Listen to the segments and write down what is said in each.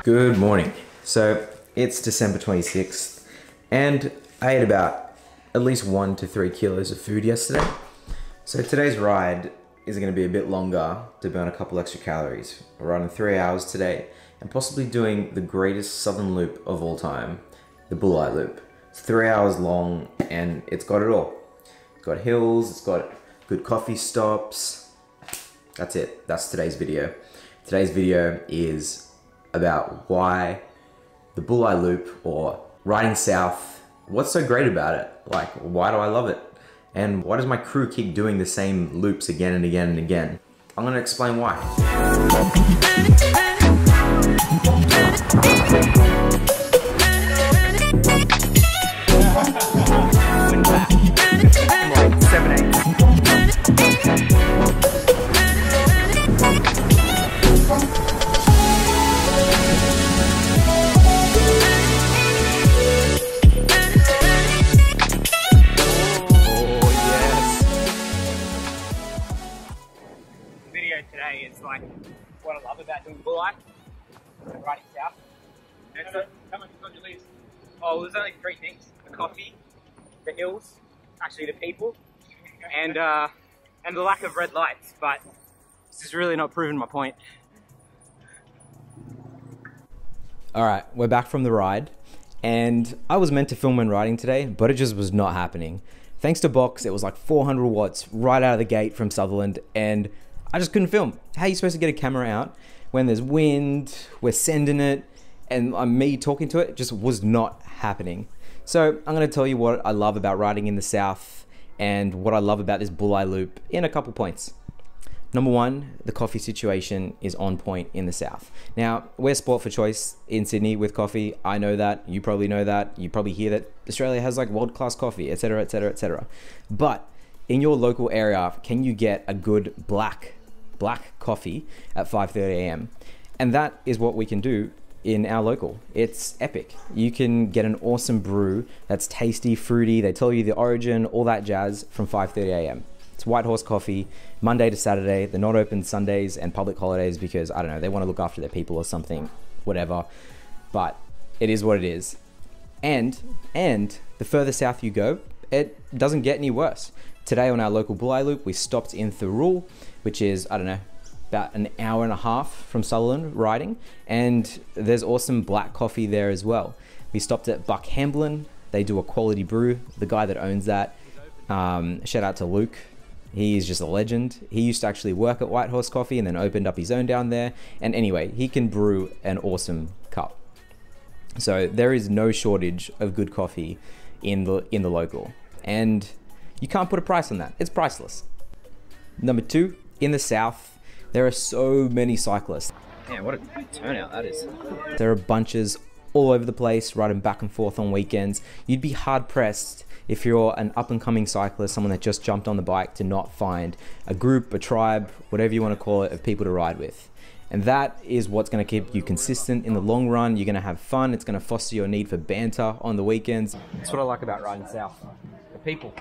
Good morning. So it's December 26th and I ate about at least 1 to 3 kilos of food yesterday. So today's ride is going to be a bit longer to burn a couple extra calories. We're riding 3 hours today and possibly doing the greatest southern loop of all time, the Bulli Loop. It's 3 hours long and it's got it all. It's got hills, it's got good coffee stops. That's it. That's today's video. Today's video is about why the Bulli Loop, or riding south, what's so great about it? Like, why do I love it? And why does my crew keep doing the same loops again and again and again? I'm gonna explain why. Like 7/8. Today is like what I love about doing Bulli, riding south. How much is on your list? Oh, there's only 3 things: the coffee, the hills, actually the people, and the lack of red lights. But this is really not proving my point. All right, we're back from the ride, and I was meant to film when riding today, but it just was not happening. Thanks to Box, it was like 400 watts right out of the gate from Sutherland, and I just couldn't film. How are you supposed to get a camera out when there's wind, we're sending it, and me talking to it just was not happening. So I'm gonna tell you what I love about riding in the south and what I love about this Bulli Loop in a couple points. Number 1, the coffee situation is on point in the south. Now, we're sport for choice in Sydney with coffee. I know that, you probably know that, you probably hear that Australia has like world-class coffee, etc, etc, etc. But in your local area, can you get a good black coffee at 5:30 a.m. and that is what we can do in our local. It's epic. You can get an awesome brew that's tasty, fruity, they tell you the origin, all that jazz from 5:30 a.m. It's White Horse Coffee, Monday to Saturday. They're not open Sundays and public holidays because, I don't know, they want to look after their people or something, whatever, but it is what it is. And the further south you go, it doesn't get any worse. Today on our local Bulli Loop, we stopped in Thirroul, which is, I don't know, about an hour and a half from Sutherland riding, and there's awesome black coffee there as well. We stopped at Buck Hamblin. They do a quality brew. The guy that owns that, shout out to Luke. He is just a legend. He used to actually work at White Horse Coffee and then opened up his own down there. And anyway, he can brew an awesome cup. So there is no shortage of good coffee in the local. And you can't put a price on that. It's priceless. Number 2, in the south, there are so many cyclists. Man, what a good turnout that is. There are bunches all over the place, riding back and forth on weekends. You'd be hard pressed if you're an up and coming cyclist, someone that just jumped on the bike, to not find a group, a tribe, whatever you want to call it, of people to ride with. And that is what's going to keep you consistent in the long run. You're going to have fun. It's going to foster your need for banter on the weekends. That's what I like about riding south. The people.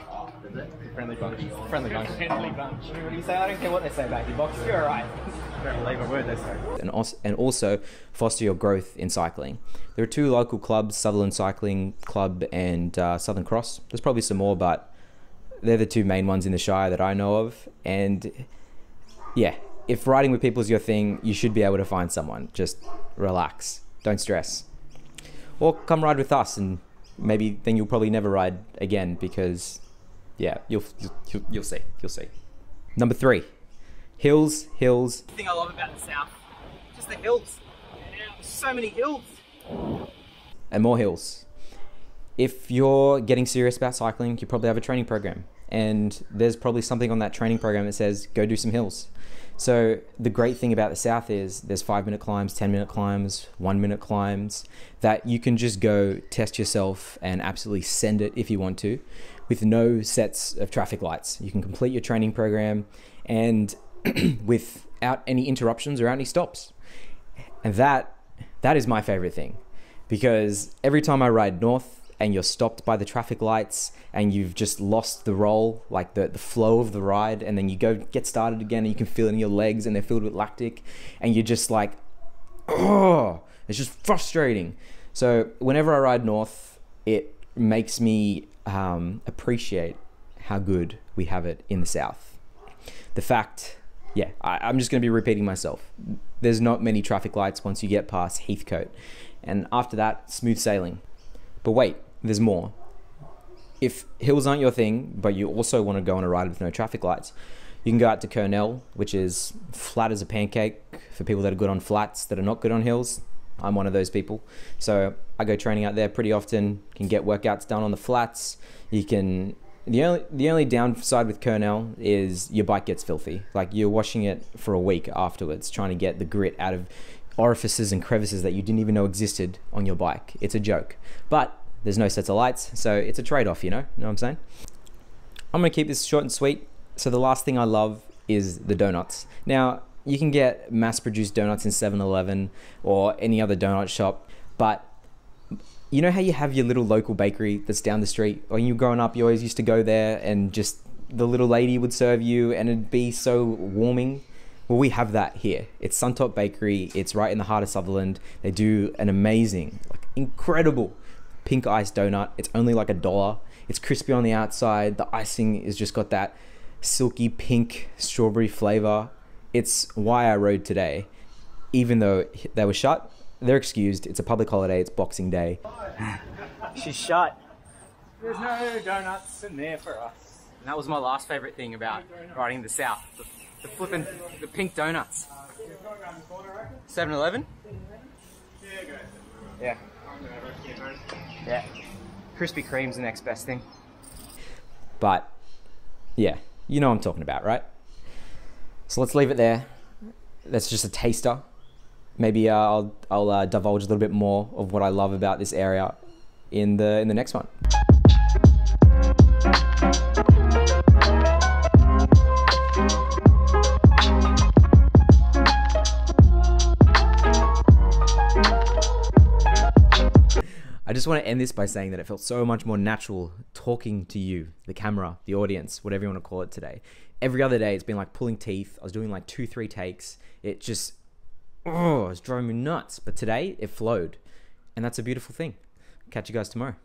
Friendly bunch. Friendly bunch. Friendly bunch. What do you say? I don't care what they say about you, Box. You're alright. Don't believe a word they say. And also foster your growth in cycling. There are 2 local clubs, Sutherland Cycling Club and Southern Cross. There's probably some more, but they're the 2 main ones in the Shire that I know of. And yeah, if riding with people is your thing, you should be able to find someone. Just relax. Don't stress. Or come ride with us, and maybe then you'll probably never ride again because, yeah, you'll see. You'll see. Number 3, hills. The thing I love about the south, just the hills. There's so many hills. And more hills. If you're getting serious about cycling, you probably have a training program, and there's probably something on that training program that says go do some hills. So the great thing about the south is there's 5-minute climbs, 10-minute climbs, 1-minute climbs that you can just go test yourself and absolutely send it if you want to, with no sets of traffic lights. You can complete your training program and without any interruptions or any stops. And that is my favorite thing, because every time I ride north and you're stopped by the traffic lights and you've just lost the roll, like the flow of the ride, and then you go get started again and you can feel it in your legs and they're filled with lactic and you're just like, oh, It's just frustrating. So whenever I ride north, it makes me appreciate how good we have it in the south. The fact, yeah, I'm just going to be repeating myself. There's not many traffic lights once you get past Heathcote. And after that, smooth sailing. But wait, there's more. If hills aren't your thing, but you also want to go on a ride with no traffic lights, you can go out to Kurnell, which is flat as a pancake for people that are good on flats, that are not good on hills. I'm one of those people. So I go training out there pretty often, can get workouts done on the flats. You can, the only downside with Kurnell is your bike gets filthy. Like you're washing it for a week afterwards, trying to get the grit out of orifices and crevices that you didn't even know existed on your bike. It's a joke. But there's no sets of lights, so it's a trade-off, you know what I'm saying? I'm gonna keep this short and sweet. So the last thing I love is the donuts. Now, you can get mass-produced donuts in 7-Eleven or any other donut shop, but you know how you have your little local bakery that's down the street? When you were growing up, you always used to go there and just the little lady would serve you and it'd be so warming. Well, we have that here. It's Suntop Bakery. It's right in the heart of Sutherland. They do an amazing, like incredible pink iced donut. It's only like $1. It's crispy on the outside. The icing is just got that silky pink strawberry flavor. It's why I rode today. Even though they were shut, they're excused. It's a public holiday. It's Boxing Day. She's shut. There's no donuts in there for us. And that was my last favourite thing about riding the south. The pink donuts. 7-Eleven? Yeah. Yeah. Krispy Kreme's the next best thing. But yeah, you know what I'm talking about, right? So let's leave it there. That's just a taster. Maybe I'll divulge a little bit more of what I love about this area in the next one. I just want to end this by saying that it felt so much more natural talking to you, the camera, the audience, whatever you want to call it today. Every other day it's been like pulling teeth. I was doing like 2-3 takes. It just, oh, it's driving me nuts. But today it flowed. And that's a beautiful thing. Catch you guys tomorrow.